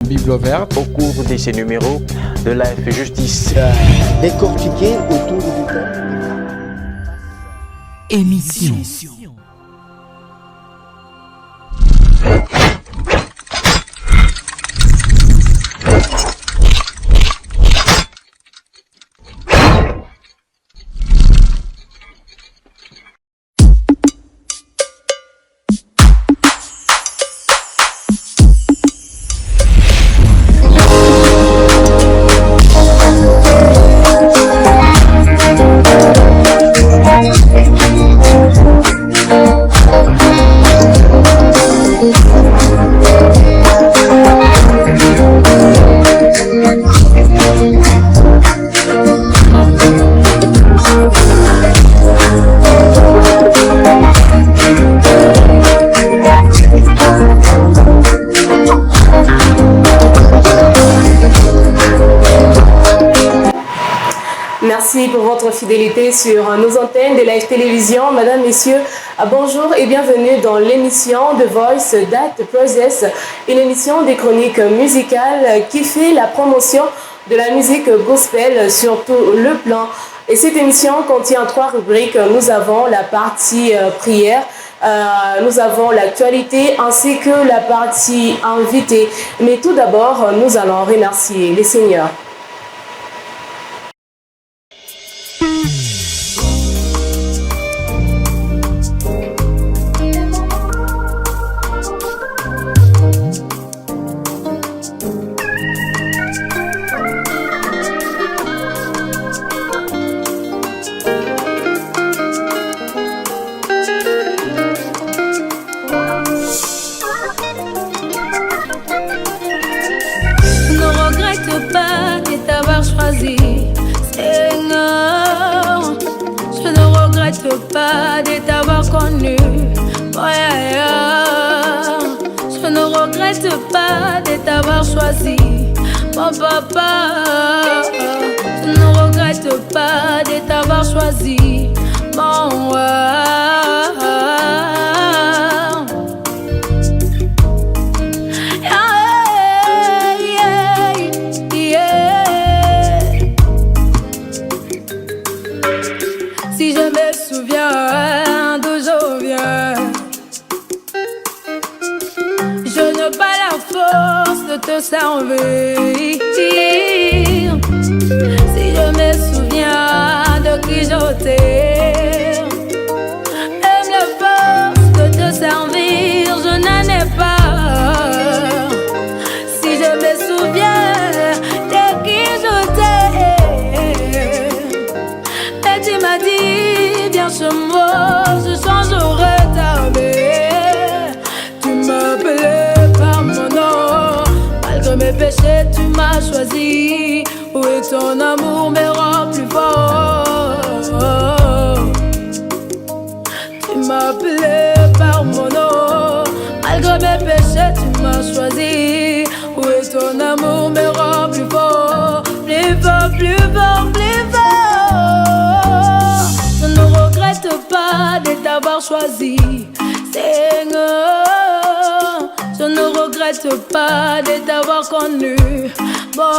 Bible verte. Au cours de ces numéros de Life Justice. Décortiquer autour du thème. Émission. Merci pour votre fidélité sur nos antennes de Live Télévision. Mesdames, Messieurs, bonjour et bienvenue dans l'émission The Voice That Process, une émission des chroniques musicales qui fait la promotion de la musique gospel sur tout le plan. Et cette émission contient 3 rubriques. Nous avons la partie prière, nous avons l'actualité ainsi que la partie invitée. Mais tout d'abord, nous allons remercier les seigneurs. Pas de t'avoir connu, oh yeah, yeah. Je ne regrette pas de t'avoir choisi, mon papa. Je ne regrette pas de t'avoir choisi, mon Si je me souviens d'où je viens, je n'ai pas la force de te servir. Si je me souviens de qui j'étais, même la force de te servir, je n'en ai pas. Si je me souviens de qui j'étais, et tu m'as dit, viens chez moi, je changerai ta vie. Tu m'appelais par mon nom, malgré mes péchés, tu m'as choisi. Où est ton amour me rend plus fort. Tu m'appelais par mon nom, malgré mes péchés, tu m'as choisi. Où est ton amour me rend plus fort, plus fort, plus fort, plus fort. Je ne regrette pas de t'avoir choisi, Seigneur. Je ne regrette pas de t'avoir connu, bon.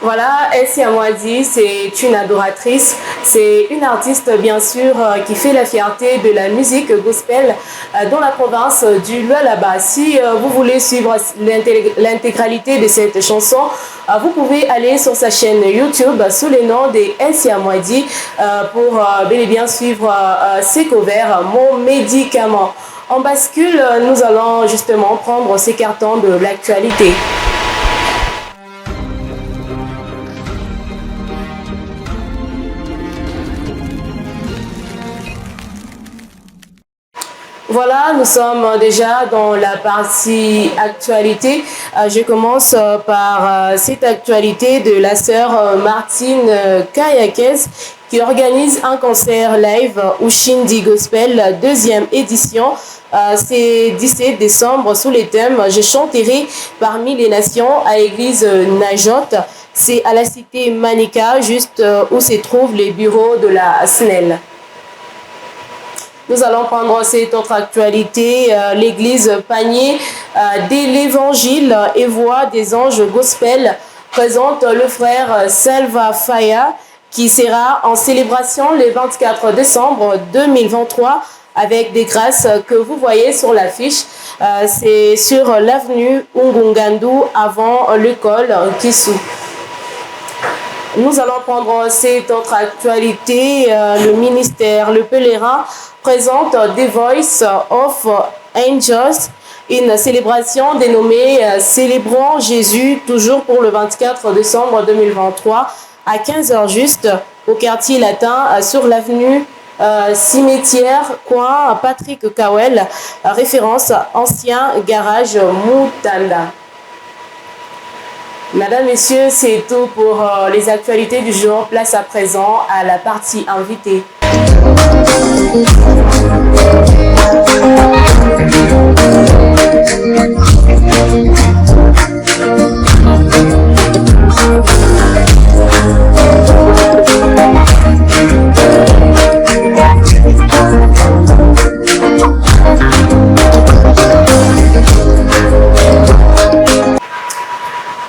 Voilà, Elsie Amouadi, c'est une adoratrice, c'est une artiste bien sûr qui fait la fierté de la musique gospel dans la province du Lualaba. Si vous voulez suivre l'intégralité de cette chanson, vous pouvez aller sur sa chaîne YouTube sous le nom de Elsie Amouadi pour bel et bien suivre ses covers, Mon médicament. En bascule, nous allons justement prendre ces cartons de l'actualité. Voilà, nous sommes déjà dans la partie actualité. Je commence par cette actualité de la sœur Martine Kayakes qui organise un concert live Ushindi Gospel, deuxième édition. C'est 17 décembre sous les thèmes « Je chanterai parmi les nations » à l'église Najot. C'est à la cité Manika, juste où se trouvent les bureaux de la SNEL. Nous allons prendre cette autre actualité. L'église Panier de l'Évangile et Voix des Anges Gospel présente le frère Salva Faya qui sera en célébration le 24 décembre 2023 avec des grâces que vous voyez sur l'affiche. C'est sur l'avenue Ungungandu avant l'école Kisu. Nous allons prendre cette autre actualité. Le ministère Le Pèlerin présente The Voice of Angels, une célébration dénommée Célébrons Jésus, toujours pour le 24 décembre 2023 à 15h juste au quartier latin sur l'avenue Cimetière, coin Patrick Kawel, référence ancien garage Moutanda. Madame, Messieurs, c'est tout pour les actualités du jour. Place à présent à la partie invitée.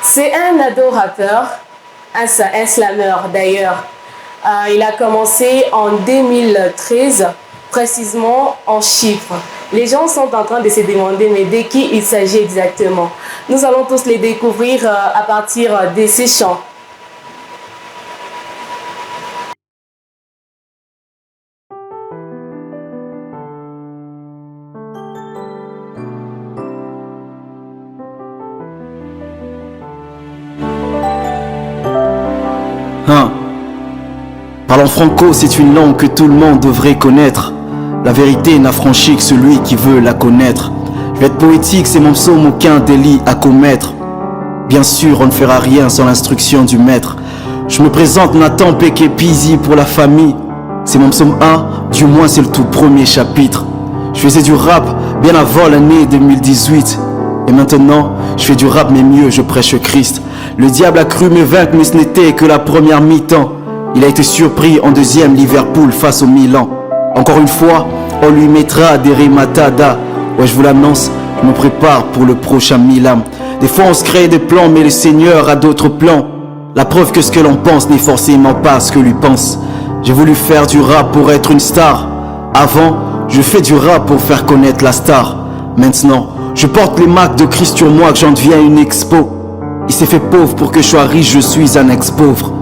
C'est un ado-rappeur, un slameur d'ailleurs. Il a commencé en 2013, précisément en chiffres. Les gens sont en train de se demander mais de qui il s'agit exactement. Nous allons tous les découvrir à partir de ces chants. Parlant franco, c'est une langue que tout le monde devrait connaître. La vérité n'affranchit que celui qui veut la connaître. Je vais être poétique, c'est mon psaume, aucun délit à commettre. Bien sûr, on ne fera rien sans l'instruction du maître. Je me présente Nathan Pekepizi pour la famille. C'est mon psaume 1, du moins c'est le tout premier chapitre. Je faisais du rap bien avant l'année 2018. Et maintenant, je fais du rap mais mieux, je prêche Christ. Le diable a cru me vaincre mais ce n'était que la première mi-temps. Il a été surpris en deuxième Liverpool face au Milan. Encore une fois, on lui mettra des rimatada. Ouais, je vous l'annonce, je me prépare pour le prochain Milan. Des fois on se crée des plans mais le Seigneur a d'autres plans. La preuve que ce que l'on pense n'est forcément pas ce que lui pense. J'ai voulu faire du rap pour être une star. Avant, je fais du rap pour faire connaître la star. Maintenant, je porte les marques de Christ sur moi que j'en deviens une expo. Il s'est fait pauvre pour que je sois riche, je suis un ex-pauvre.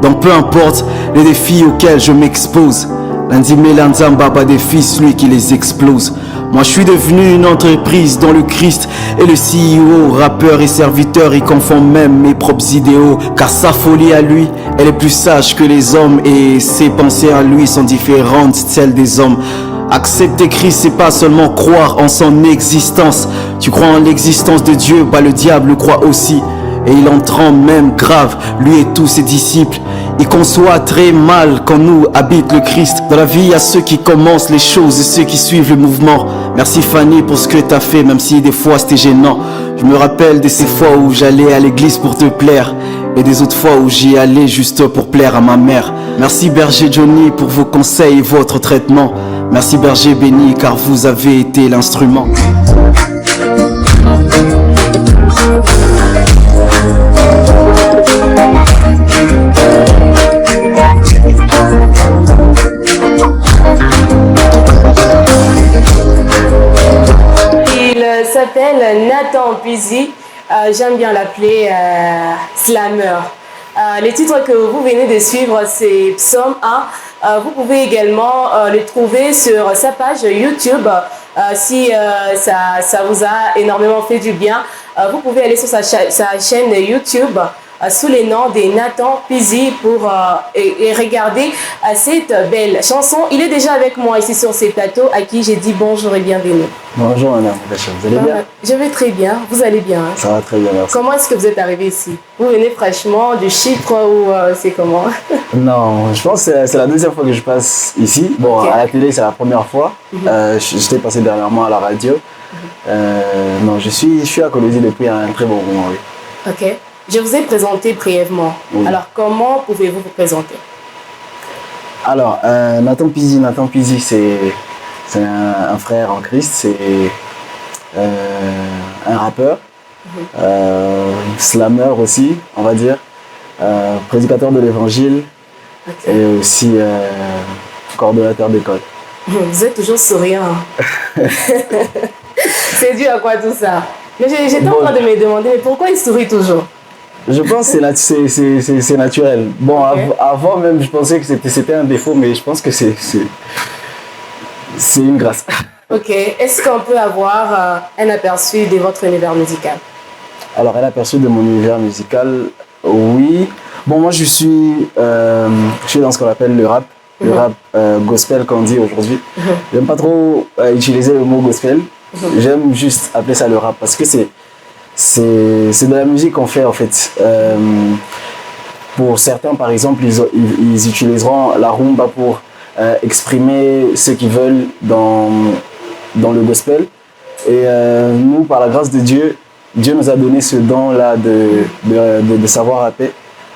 Donc peu importe les défis auxquels je m'expose, lundi Melanzamba bat des fils, lui qui les explose. Moi je suis devenu une entreprise dont le Christ est le CEO, rappeur et serviteur, il confond même mes propres idéaux. Car sa folie à lui, elle est plus sage que les hommes et ses pensées à lui sont différentes de celles des hommes. Accepter Christ, c'est pas seulement croire en son existence. Tu crois en l'existence de Dieu, bah le diable croit aussi. Et il en tremble même grave, lui et tous ses disciples. Il conçoit très mal quand nous habite le Christ. Dans la vie, il y a ceux qui commencent les choses et ceux qui suivent le mouvement. Merci Fanny pour ce que t'as fait, même si des fois c'était gênant. Je me rappelle de ces fois où j'allais à l'église pour te plaire, et des autres fois où j'y allais juste pour plaire à ma mère. Merci Berger Johnny pour vos conseils et votre traitement. Merci Berger Béni car vous avez été l'instrument. Il s'appelle Nathan Pizzi. J'aime bien l'appeler Slammer. Les titres que vous venez de suivre, c'est Psaume 1. Vous pouvez également le trouver sur sa page YouTube. Si ça vous a énormément fait du bien, vous pouvez aller sur sa chaîne YouTube sous les noms de Nathan Pizzi pour et regarder cette belle chanson. Il est déjà avec moi ici sur ces plateaux à qui j'ai dit bonjour et bienvenue. Bonjour madame, vous allez bien? Je vais très bien, vous allez bien? Ça va très bien, merci. Comment est-ce que vous êtes arrivé ici? Vous venez fraîchement du Chypre ou c'est comment? Non, je pense que c'est la deuxième fois que je passe ici. Bon, Okay. à la télé c'est la première fois. J'étais passé dernièrement à la radio. Non, je suis à Colosie depuis un très bon moment, oui. Ok. Je vous ai présenté brièvement. Oui. Alors, comment pouvez-vous vous présenter? Alors, Nathan Pizzi, c'est un frère en Christ, c'est un rappeur, slammer aussi, on va dire, prédicateur de l'évangile Ok. et aussi coordonnateur d'école. Vous êtes toujours souriant. C'est dû à quoi tout ça? Mais j'étais en train de me demander, mais pourquoi il sourit toujours? Je pense que c'est naturel. Bon, Ok. avant même, je pensais que c'était un défaut, mais je pense que c'est une grâce. Ok. Est-ce qu'on peut avoir un aperçu de votre univers musical? Alors, elle a aperçu de mon univers musical, oui. Bon, moi, je suis dans ce qu'on appelle le rap. Le rap gospel qu'on dit aujourd'hui. J'aime pas trop utiliser le mot gospel. J'aime juste appeler ça le rap parce que c'est de la musique qu'on fait en fait. Pour certains, par exemple, ils utiliseront la rumba pour exprimer ce qu'ils veulent dans le gospel. Et nous, par la grâce de Dieu, Dieu nous a donné ce don-là de savoir rapper.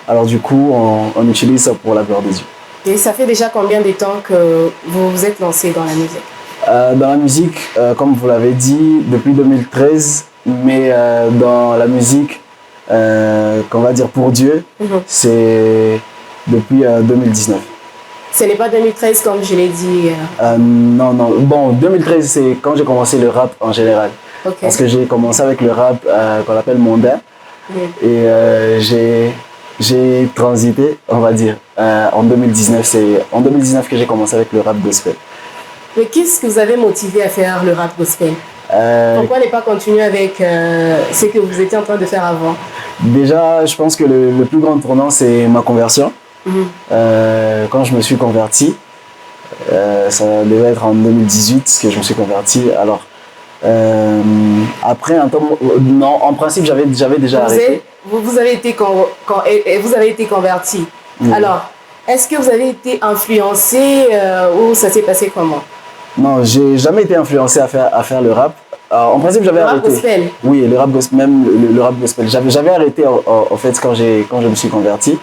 Alors du coup, on utilise ça pour la gloire de Dieu. Et ça fait déjà combien de temps que vous vous êtes lancé dans la musique? Dans la musique, comme vous l'avez dit, depuis 2013, mais dans la musique, qu'on va dire pour Dieu, c'est depuis 2019. Ce n'est pas 2013 comme je l'ai dit. Non. Bon, 2013, c'est quand j'ai commencé le rap en général. Ok. Parce que j'ai commencé avec le rap qu'on appelle mondain. Et j'ai transité, on va dire, en 2019. C'est en 2019 que j'ai commencé avec le rap gospel. Mais qu'est-ce que vous avez motivé à faire le rap gospel? Pourquoi ne pas continuer avec ce que vous étiez en train de faire avant? Déjà, je pense que le plus grand tournant, c'est ma conversion. Quand je me suis converti, ça devait être en 2018 que je me suis converti. Alors, après un temps, non, en principe, j'avais déjà arrêté. Vous avez été converti. Oui. Alors, est-ce que vous avez été influencé ou ça s'est passé comment? Non, j'ai jamais été influencé à faire le rap. En principe, j'avais arrêté. Le rap gospel? Oui, le rap gospel, même le rap gospel. J'avais arrêté en fait quand je me suis converti.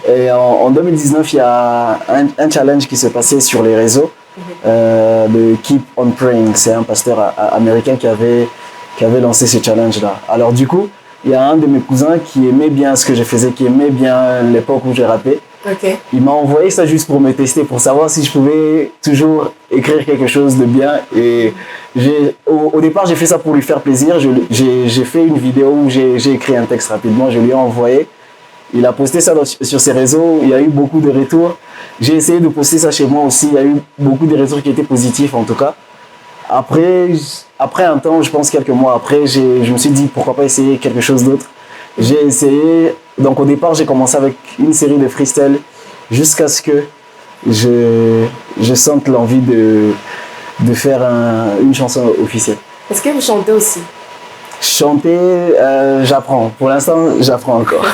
Et en 2019, il y a un challenge qui s'est passé sur les réseaux. Le Keep on Praying, c'est un pasteur américain qui avait lancé ce challenge-là. Alors du coup, il y a un de mes cousins qui aimait bien ce que je faisais, qui aimait bien l'époque où j'ai rappé. Ok. Il m'a envoyé ça juste pour me tester, pour savoir si je pouvais toujours écrire quelque chose de bien. Et au départ, j'ai fait ça pour lui faire plaisir. J'ai fait une vidéo où j'ai écrit un texte rapidement, je lui ai envoyé. Il a posté ça sur ses réseaux, il y a eu beaucoup de retours. J'ai essayé de poster ça chez moi aussi, il y a eu beaucoup de retours qui étaient positifs en tout cas. Après un temps, je pense quelques mois après, je me suis dit pourquoi pas essayer quelque chose d'autre. J'ai essayé, donc au départ j'ai commencé avec une série de freestyle jusqu'à ce que je sente l'envie de faire une chanson officielle. Est-ce que vous chantez aussi? Chanter, j'apprends. Pour l'instant, j'apprends encore.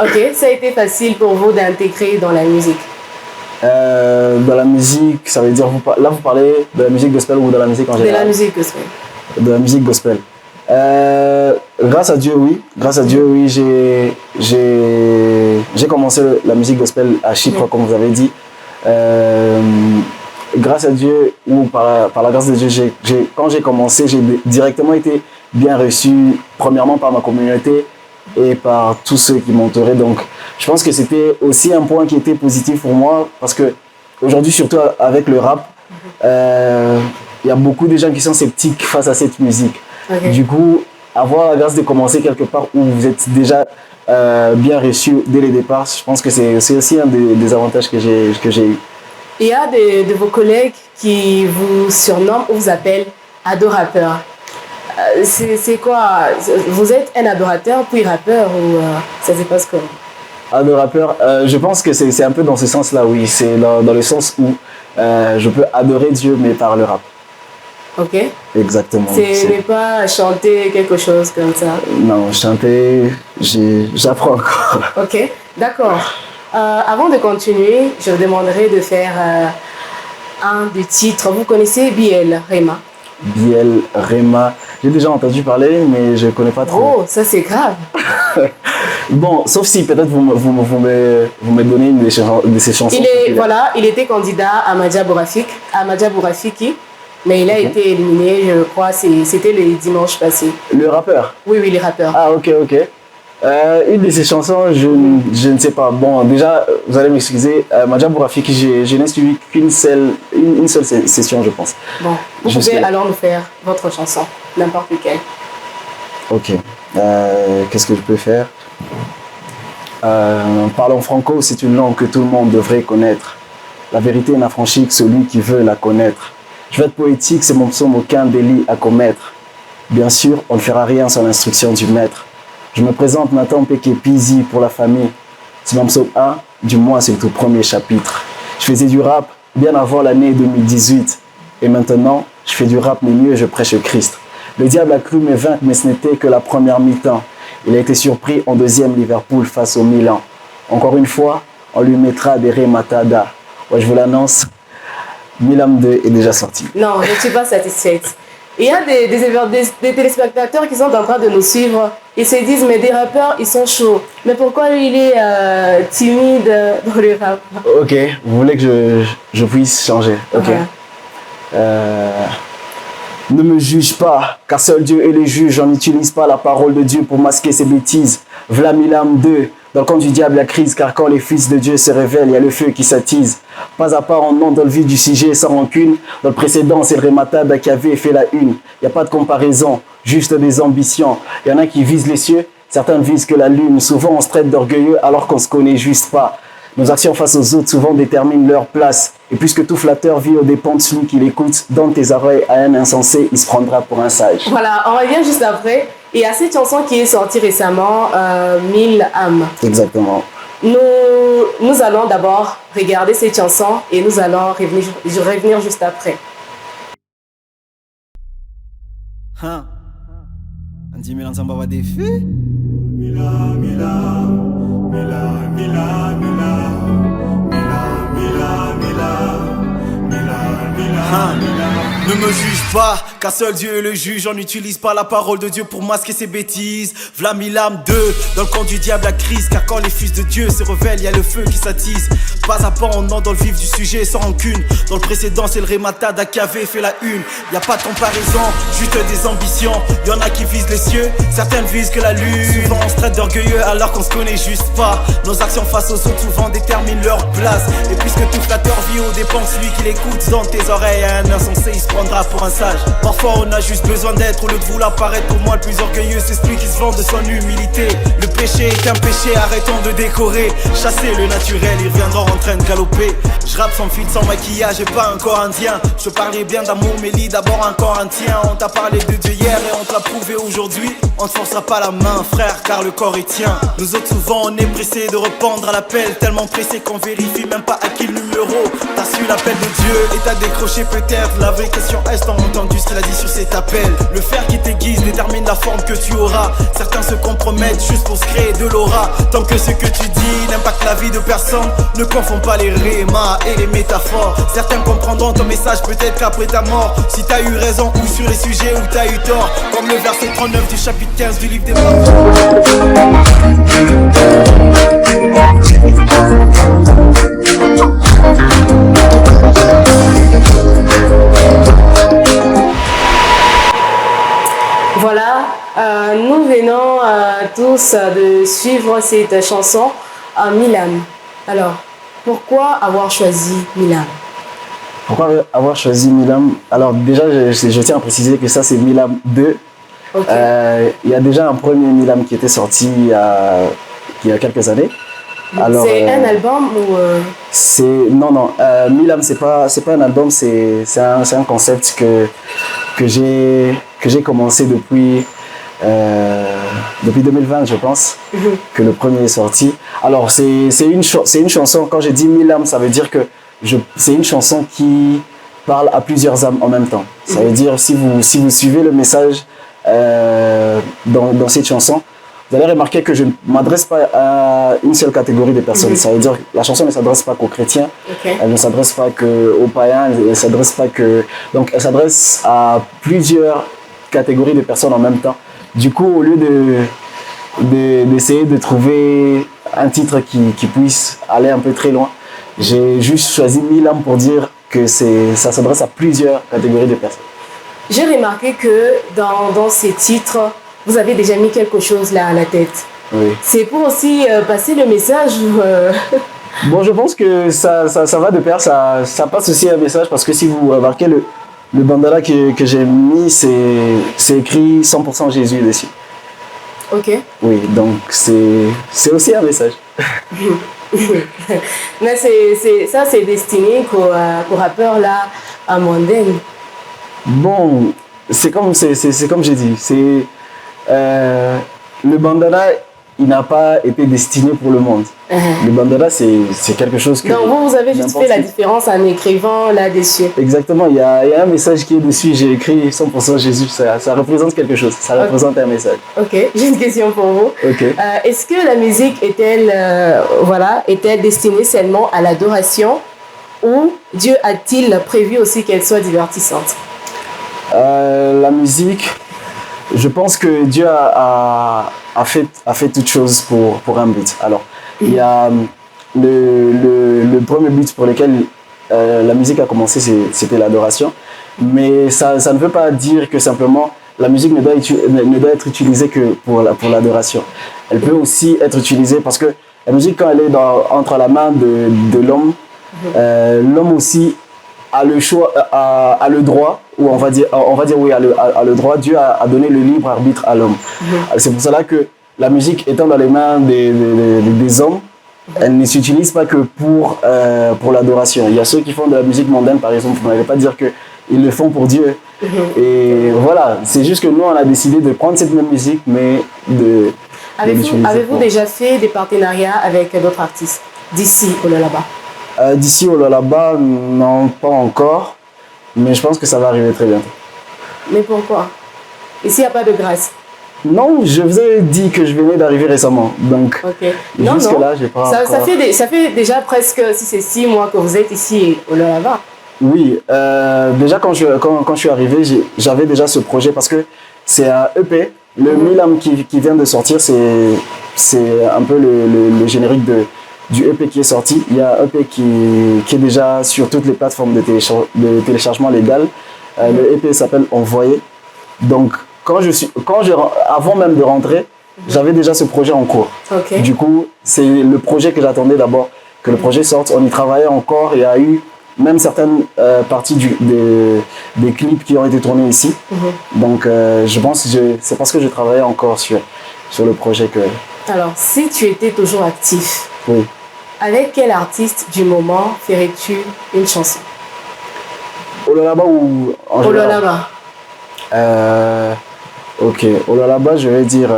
Ok, ça a été facile pour vous d'intégrer dans la musique? Dans la musique, ça veut dire, là vous parlez de la musique gospel ou de la musique en général? De la musique gospel. De la musique gospel. Grâce à Dieu, oui. Grâce à Dieu, oui, j'ai commencé la musique gospel à Chypre, comme vous avez dit. Grâce à Dieu, ou par la grâce de Dieu, quand j'ai commencé, j'ai directement été bien reçu, premièrement par ma communauté et par tous ceux qui m'entouraient. Donc, je pense que c'était aussi un point qui était positif pour moi, parce que aujourd'hui, surtout avec le rap, il y a beaucoup de gens qui sont sceptiques face à cette musique. Okay. Du coup, avoir la grâce de commencer quelque part où vous êtes déjà bien reçu dès le départ, je pense que c'est aussi un des avantages que j'ai eu. Il y a de vos collègues qui vous surnomment ou vous appellent adorateur. C'est quoi? Vous êtes un adorateur puis rappeur ou ça se passe comment? Adorateur, je pense que c'est un peu dans ce sens-là, oui. C'est dans le sens où je peux adorer Dieu, mais par le rap. Ok. Exactement. Ce n'est pas chanter quelque chose comme ça. Non, chanter, j'apprends encore. Ok, d'accord. Avant de continuer, je vous demanderai de faire un des titres. Vous connaissez Biel Rema? Biel Rema, j'ai déjà entendu parler, mais je ne connais pas trop. Oh, ça c'est grave. Bon, sauf si peut-être vous me donnez une de ces chansons. Il était candidat à Madja Bourafiki, mais il a été éliminé, je crois, c'était le dimanche passé. Le rappeur? Oui, le rappeur. Ah, ok. Une de ces chansons, je ne sais pas. Bon, déjà, vous allez m'excuser, Madja Bourafiki, je n'ai suivi qu'une seule session, je pense. Bon, vous pouvez alors nous faire votre chanson, n'importe laquelle. Ok. Qu'est-ce que je peux faire? Parlons franco, c'est une langue que tout le monde devrait connaître. La vérité n'a franchi que celui qui veut la connaître. Je vais être poétique, c'est mon psaume, aucun délit à commettre. Bien sûr, on ne fera rien sans l'instruction du maître. Je me présente Nathan Pekepizi pour la famille. C'est mon psaume 1, du moins c'est le tout premier chapitre. Je faisais du rap bien avant l'année 2018. Et maintenant, je fais du rap, mais mieux, je prêche Christ. Le diable a cru me vaincre, mais ce n'était que la première mi-temps. Il a été surpris en deuxième Liverpool face au Milan. Encore une fois, on lui mettra des rematada. Ouais, je vous l'annonce, Milan 2 est déjà sorti. Non, je ne suis pas satisfaite. Il y a des téléspectateurs qui sont en train de nous suivre. Ils se disent, mais des rappeurs, ils sont chauds. Mais pourquoi lui, il est timide dans le rap? Ok, vous voulez que je puisse changer? Ok. Ne me juge pas, car seul Dieu est le juge. On n'utilise pas la parole de Dieu pour masquer ses bêtises. Vlamilam 2, dans le camp du diable, la crise, car quand les fils de Dieu se révèlent, il y a le feu qui s'attise. Pas à pas, on monte dans le vif du sujet sans rancune. Dans le précédent, c'est le Rematada qui avait fait la une. Il n'y a pas de comparaison, juste des ambitions. Il y en a qui visent les cieux, certains ne visent que la lune. Souvent, on se traite d'orgueilleux alors qu'on se connaît juste pas. Nos actions face aux autres souvent déterminent leur place. Et puisque tout flatteur vit aux dépens de celui qui l'écoute, donne tes oreilles à un insensé, il se prendra pour un sage. Voilà, on revient juste après. Il y a cette chanson qui est sortie récemment, 1000 âmes. Exactement. Nous allons d'abord regarder cette chanson et nous allons revenir juste après. Andy Melanzamba va défi. Ne me juge pas, car seul Dieu est le juge. On n'utilise pas la parole de Dieu pour masquer ses bêtises. Vlamilam 2, dans le camp du diable la crise. Car quand les fils de Dieu se révèlent, il y a le feu qui s'attise. Pas à pas, on entre dans le vif du sujet sans rancune. Dans le précédent, c'est le Rematada qui avait fait la une. Y a pas de comparaison, juste des ambitions. Y en a qui visent les cieux, certaines visent que la lune. Souvent on se traite d'orgueilleux alors qu'on se connaît juste pas. Nos actions face aux autres souvent déterminent leur place. Et puisque tout flatteur vit aux dépens de celui qui l'écoute, dans tes oreilles à un insensé, il se prendra pour un sage. Parfois on a juste besoin d'être, au lieu de vouloir paraître. Pour moi le plus orgueilleux c'est celui qui se vend de son humilité. Le péché est qu'un péché, arrêtons de décorer. Chasser le naturel, ils reviendront en train de galoper. Je rappe sans filtre, sans maquillage et pas un corps indien. Je parlais bien d'amour mais lis d'abord un Corinthien. On t'a parlé de Dieu hier et on te l'a prouvé aujourd'hui. On te forcera pas la main frère car le corps est tien. Nous autres souvent on est pressés de répondre à l'appel. Tellement pressés qu'on vérifie même pas à qui le numéro. T'as su l'appel de Dieu et t'as décroché peut-être. La vraie question est-ce t'as entendu ce qu'il a dit sur cet appel. Le fer qui t'aiguise détermine la forme que tu auras. Certains se compromettent juste pour se créer de l'aura. Tant que ce que tu dis n'impacte la vie de personne, ne confonds pas les rimas et les métaphores. Certains comprendront ton message peut-être qu'après ta mort, si t'as eu raison ou sur les sujets où t'as eu tort. Comme le verset 39 du chapitre 15 du livre des morts. Voilà, nous venons tous de suivre cette chanson Milam. Alors, pourquoi avoir choisi Milam? Pourquoi avoir choisi Milam? Alors déjà, je tiens à préciser que ça c'est Milam 2. Okay. Il y a déjà un premier Milam qui était sorti il y a quelques années. C'est un album ou Non, Milam c'est pas un album, c'est un concept que j'ai commencé depuis 2020 je pense, que le premier est sorti. Alors c'est une chanson, quand j'ai dit Milam, ça veut dire que c'est une chanson qui parle à plusieurs âmes en même temps. Ça veut dire, si vous suivez le message dans cette chanson, vous allez remarquer que je ne m'adresse pas à une seule catégorie de personnes. Ça veut dire que la chanson ne s'adresse pas qu'aux chrétiens, elle ne s'adresse pas qu'aux païens, elle s'adresse pas que... Donc elle s'adresse à plusieurs catégories de personnes en même temps. Du coup, au lieu d'essayer de trouver un titre qui puisse aller un peu très loin, j'ai juste choisi Milam pour dire que ça s'adresse à plusieurs catégories de personnes. J'ai remarqué que dans ces titres, vous avez déjà mis quelque chose là à la tête. Oui. C'est pour aussi passer le message Bon, je pense que ça va de pair, ça passe aussi un message, parce que si vous remarquez le bandana que j'ai mis, c'est écrit 100% Jésus dessus. Ok. Oui, donc c'est aussi un message. Mais c'est destiné qu'aux rappeurs là à mondaine. Bon, c'est comme j'ai dit, le bandana, il n'a pas été destiné pour le monde. Le bandana, c'est quelque chose que... Donc vous avez juste fait la différence en écrivant là-dessus. Exactement, il y a un message qui est dessus, j'ai écrit 100% Jésus, ça représente quelque chose, ça représente un message. Ok, j'ai une question pour vous. Okay. Est-ce que la musique est-elle destinée seulement à l'adoration, ou Dieu a-t-il prévu aussi qu'elle soit divertissante? La musique, je pense que Dieu a fait toute chose pour un but. Alors, il y a le premier but pour lequel la musique a commencé, c'était l'adoration. Mais ça ne veut pas dire que simplement la musique ne doit être utilisée que pour l'adoration. Elle peut aussi être utilisée parce que la musique, quand elle est entre la main de l'homme, l'homme aussi a le choix, a le droit, ou on va dire oui, a le droit. Dieu a donné le libre arbitre à l'homme. C'est pour cela que la musique étant dans les mains des hommes, elle ne s'utilise pas que pour l'adoration. Il y a ceux qui font de la musique mondaine, par exemple, vous n'allez pas dire qu'ils le font pour Dieu. Et voilà, c'est juste que nous, on a décidé de prendre cette même musique, mais de Avez-vous déjà fait des partenariats avec d'autres artistes d'ici au Lualaba? D'ici au Lualaba, non, pas encore. Mais je pense que ça va arriver très bientôt. Mais pourquoi? Ici, il n'y a pas de grâce? Non, je vous ai dit que je venais d'arriver récemment. Donc, jusque-là, j'ai pas encore... Ça fait déjà presque, si c'est 6 mois que vous êtes ici au Lualaba. Oui, déjà quand je suis arrivé, j'avais déjà ce projet parce que c'est un EP. Le Milam qui vient de sortir, c'est un peu le générique du EP qui est sorti. Il y a un EP qui est déjà sur toutes les plateformes de téléchargement légal. Le EP s'appelle Envoyer. Donc, avant même de rentrer, j'avais déjà ce projet en cours. Okay. Du coup, c'est le projet que j'attendais d'abord, que le projet sorte. On y travaillait encore. Il y a eu même certaines parties des clips qui ont été tournés ici. Donc, je pense que c'est parce que je travaillais encore sur le projet que... Alors, si tu étais toujours actif, oui. Avec quel artiste du moment ferais-tu une chanson? Au Lualaba ou en général? Au Lualaba. Ok, au Lualaba, je vais dire...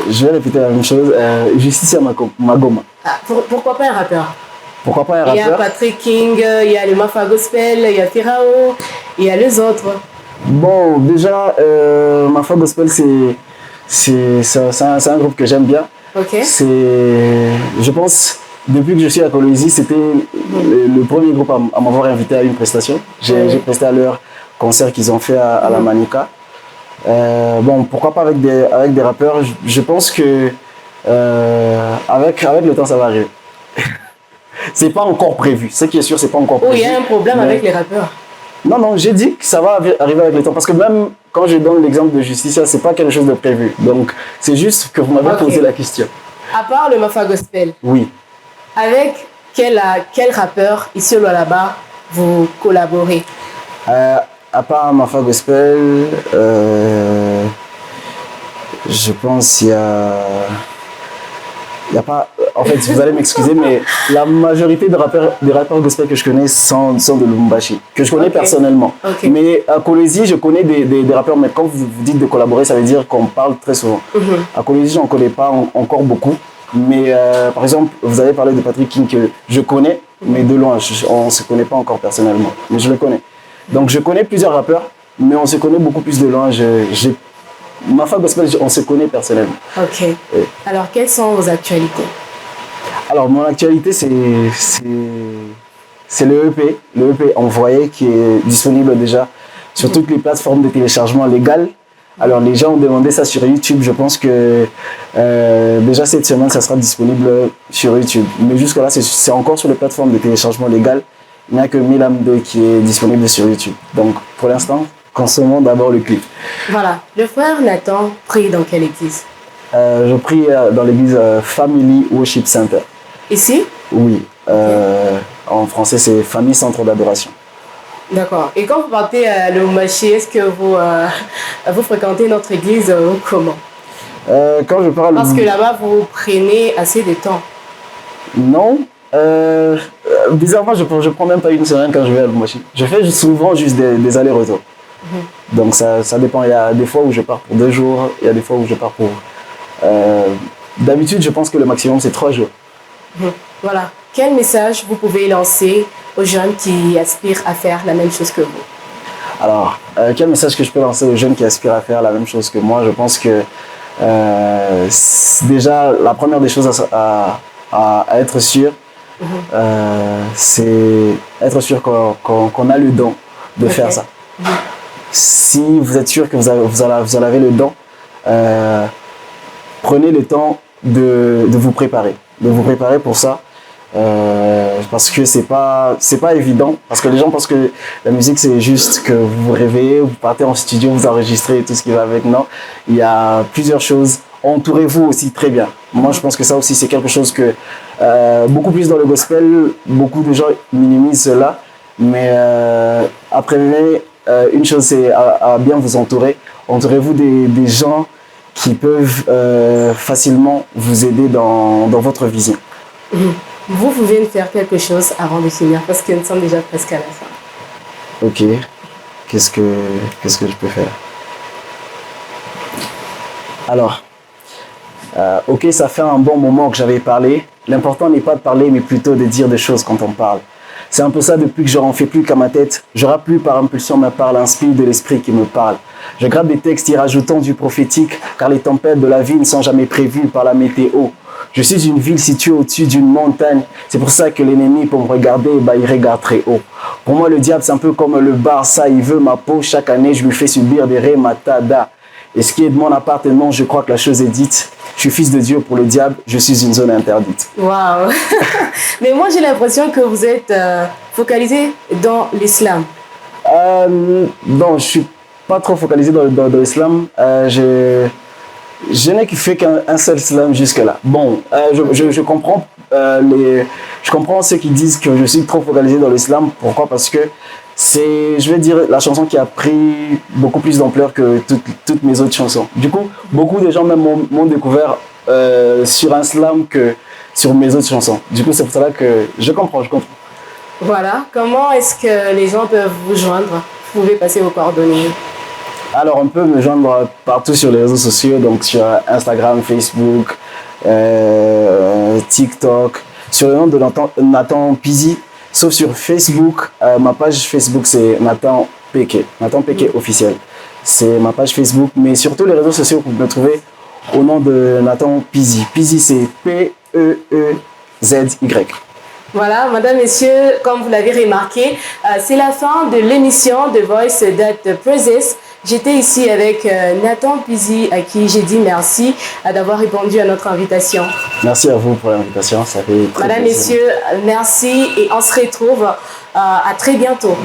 je vais répéter la même chose. Justicia Magoma. Ah, pourquoi pas un rappeur? Pourquoi pas un rappeur? Il y a Patrick King, il y a le Mafa Gospel, il y a Firao, il y a les autres. Bon, déjà, Ma Foi Gospel, c'est un groupe que j'aime bien. Ok. Je pense, depuis que je suis à Colombie, c'était le premier groupe à m'avoir invité à une prestation. J'ai presté à leur concert qu'ils ont fait à la Manica. Bon, pourquoi pas avec des rappeurs. Je pense que avec le temps, ça va arriver. C'est pas encore prévu. Ce qui est sûr, c'est pas encore prévu. Oh, il y a un problème avec les rappeurs. Non, j'ai dit que ça va arriver avec le temps. Parce que même quand je donne l'exemple de Justicia, c'est pas quelque chose de prévu. Donc, c'est juste que vous m'avez posé la question. À part le Ma Foi Gospel, Oui. avec quel rappeur ici au Lualaba vous collaborez? À part Ma Foi Gospel, je pense il y a pas. En fait, vous allez m'excuser, mais la majorité des rappeurs gospel que je connais sont de Lubumbashi, que je connais personnellement. Mais à Colombie, je connais des rappeurs, mais quand vous dites de collaborer, ça veut dire qu'on parle très souvent. À Colombie, je n'en connais pas encore beaucoup. Mais par exemple, vous avez parlé de Patrick King que je connais, mais de loin, on ne se connaît pas encore personnellement, mais je le connais. Donc je connais plusieurs rappeurs, mais on se connaît beaucoup plus de loin. Ma Foi Gospel, on se connaît personnellement. Ok. Alors, quelles sont vos actualités? Alors, mon actualité, c'est le EP. Le EP Envoyé qui est disponible déjà sur toutes les plateformes de téléchargement légales. Alors, les gens ont demandé ça sur YouTube. Je pense que déjà cette semaine, ça sera disponible sur YouTube. Mais jusque-là, c'est encore sur les plateformes de téléchargement légales. Il n'y a que Milam 2 qui est disponible sur YouTube. Donc, pour l'instant, consommons d'abord le clip. Voilà. Le frère Nathan prie dans quelle église? Je prie dans l'église Family Worship Center. Ici? Oui. En français, c'est Famille Centre d'Adoration. D'accord. Et quand vous partez à Lubumbashi, est-ce que vous fréquentez notre église ou comment? Quand je parle... Parce que là-bas, vous prenez assez de temps. Non. Bizarrement, je prends même pas une semaine quand je vais à Lubumbashi. Je fais souvent juste des allers-retours. Donc ça dépend. Il y a des fois où je pars pour 2 jours, il y a des fois où je pars pour... D'habitude, je pense que le maximum, c'est 3 jours. Voilà. Quel message vous pouvez lancer aux jeunes qui aspirent à faire la même chose que vous? Alors, quel message que je peux lancer aux jeunes qui aspirent à faire la même chose que moi? Je pense que déjà, la première des choses à être sûr, c'est être sûr qu'on a le don de faire ça. Si vous êtes sûr que vous en avez le don, prenez le temps de vous préparer. De vous préparer pour ça. Parce que c'est pas évident. Parce que les gens pensent que la musique, c'est juste que vous vous réveillez, vous partez en studio, vous enregistrez tout ce qui va avec. Non, il y a plusieurs choses. Entourez-vous aussi très bien. Moi, je pense que ça aussi, c'est quelque chose que beaucoup plus dans le gospel, beaucoup de gens minimisent cela. Mais apprenez une chose, c'est à bien vous entourer. Entourez-vous des gens qui peuvent facilement vous aider dans votre vision. Vous pouvez nous faire quelque chose avant de finir parce que nous sommes déjà presque à la fin. Ok. Qu'est-ce que je peux faire? Alors, ok, ça fait un bon moment que j'avais parlé. L'important n'est pas de parler, mais plutôt de dire des choses quand on parle. C'est un peu ça depuis que je n'en fais plus qu'à ma tête. Je rappe plus par impulsion, mais par l'inspire de l'esprit qui me parle. Je gratte des textes y rajoutant du prophétique, car les tempêtes de la vie ne sont jamais prévues par la météo. Je suis une ville située au-dessus d'une montagne. C'est pour ça que l'ennemi, pour me regarder, il regarde très haut. Pour moi, le diable, c'est un peu comme le Barça. Il veut ma peau. Chaque année, je lui fais subir des rématada. Et ce qui est de mon appartement, je crois que la chose est dite. Je suis fil de Dieu pour le diable. Je suis une zone interdite. Waouh. Mais moi, j'ai l'impression que vous êtes focalisé dans l'islam. Non, je suis pas trop focalisé dans l'islam. Je n'ai fait qu'un seul slam jusque-là. Bon, je comprends je comprends ceux qui disent que je suis trop focalisé dans l'islam. Pourquoi? Parce que c'est, je vais dire, la chanson qui a pris beaucoup plus d'ampleur que toutes mes autres chansons. Du coup, beaucoup de gens même m'ont découvert sur un slam que sur mes autres chansons. Du coup, c'est pour cela que je comprends. Voilà. Comment est-ce que les gens peuvent vous joindre? Vous pouvez passer vos coordonnées. Alors, on peut me joindre partout sur les réseaux sociaux, donc sur Instagram, Facebook, TikTok, sur le nom de Nathan Pizzi, sauf sur Facebook. Ma page Facebook, c'est Nathan Péquet. Nathan Péquet officiel. C'est ma page Facebook, mais surtout les réseaux sociaux, vous pouvez me trouver au nom de Nathan Pizzi. Pizzi, c'est P-E-E-Z-Y. Voilà, madame, messieurs, comme vous l'avez remarqué, c'est la fin de l'émission de Voice That Praises. J'étais ici avec Nathan Pizzi, à qui j'ai dit merci d'avoir répondu à notre invitation. Merci à vous pour l'invitation, ça fait très Madame, plaisir. messieurs, merci et on se retrouve à très bientôt.